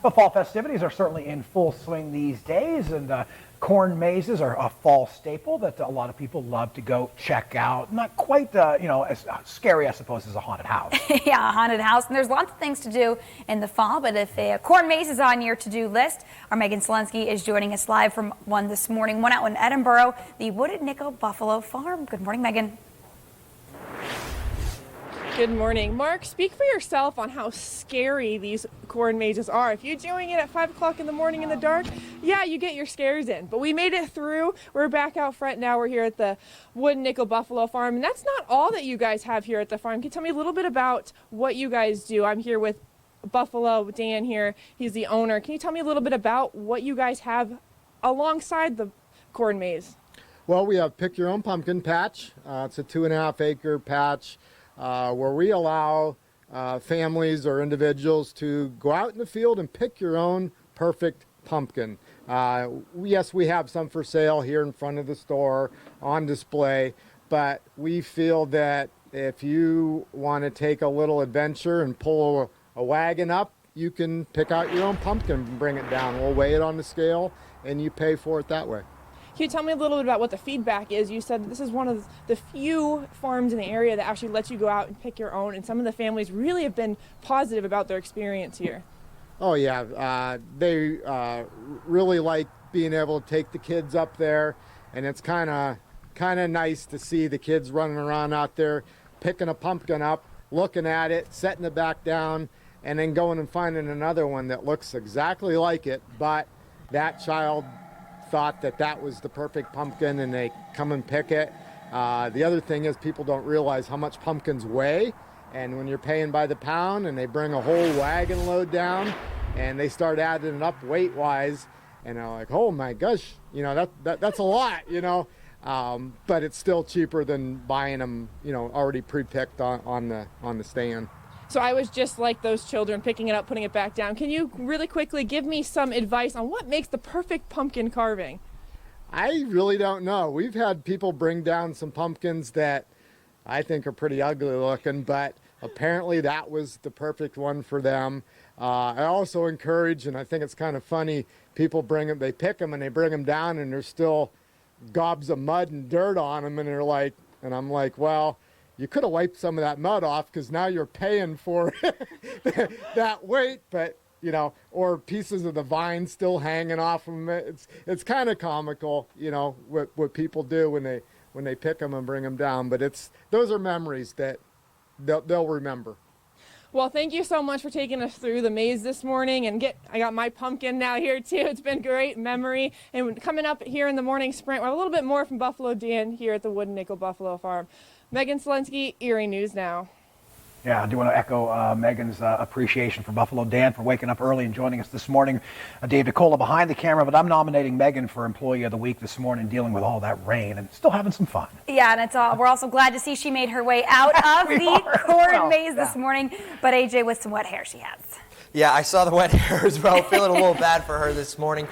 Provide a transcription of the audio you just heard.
Well, fall festivities are certainly in full swing these days, and corn mazes are a fall staple that a lot of people love to go check out. Not quite, as scary, I suppose, as a haunted house. Yeah, a haunted house, and there's lots of things to do in the fall, but if a corn maze is on your to-do list, our Megan Selensky is joining us live from one this morning, one out in Edinburgh, the Wooded Nickel Buffalo Farm. Good morning, Megan. Good morning. Mark, speak for yourself on how scary these corn mazes are. If you're doing it at 5 o'clock in the morning in the dark, yeah, you get your scares in. But we made it through. We're back out front now. We're here at the Wood Nickel Buffalo Farm. And that's not all that you guys have here at the farm. Can you tell me a little bit about what you guys do? I'm here with Buffalo Dan here. He's the owner. Can you tell me a little bit about what you guys have alongside the corn maze? Well, we have Pick Your Own Pumpkin Patch. It's a 2.5 acre patch where we allow families or individuals to go out in the field and pick your own perfect pumpkin. Yes, we have some for sale here in front of the store on display, but we feel that if you want to take a little adventure and pull a wagon up, you can pick out your own pumpkin and bring it down. We'll weigh it on the scale and you pay for it that way. Can you tell me a little bit about what the feedback is? You said this is one of the few farms in the area that actually lets you go out and pick your own, and some of the families really have been positive about their experience here. Oh yeah, they really like being able to take the kids up there, and it's kind of nice to see the kids running around out there picking a pumpkin up, looking at it, setting it back down, and then going and finding another one that looks exactly like it, but that child thought that was the perfect pumpkin and they come and pick it. The other thing is people don't realize how much pumpkins weigh, and when you're paying by the pound and they bring a whole wagon load down and they start adding it up weight wise, and they're like, oh my gosh, that's a lot, but it's still cheaper than buying them already pre-picked on the stand. So I was just like those children, picking it up, putting it back down. Can you really quickly give me some advice on what makes the perfect pumpkin carving? I really don't know. We've had people bring down some pumpkins that I think are pretty ugly looking, but apparently that was the perfect one for them. I also encourage, and I think it's kind of funny, people they pick them and they bring them down and there's still gobs of mud and dirt on them, and I'm like, well, you could have wiped some of that mud off because now you're paying for that weight, but or pieces of the vine still hanging off them. It's kind of comical, what people do when they pick them and bring them down. But those are memories that they'll remember. Well, thank you so much for taking us through the maze this morning, and I got my pumpkin now here too. It's been great memory. And coming up here in the morning sprint, we'll have a little bit more from Buffalo Dan here at the Wood Nickel Buffalo Farm. Megan Selensky, Erie News Now. Yeah, I do want to echo Megan's appreciation for Buffalo Dan for waking up early and joining us this morning. Dave DeCola behind the camera, but I'm nominating Megan for Employee of the Week this morning, dealing with all that rain and still having some fun. Yeah, and we're also glad to see she made her way out of the corn maze this morning, but AJ, with some wet hair she has. Yeah, I saw the wet hair as well, feeling a little bad for her this morning.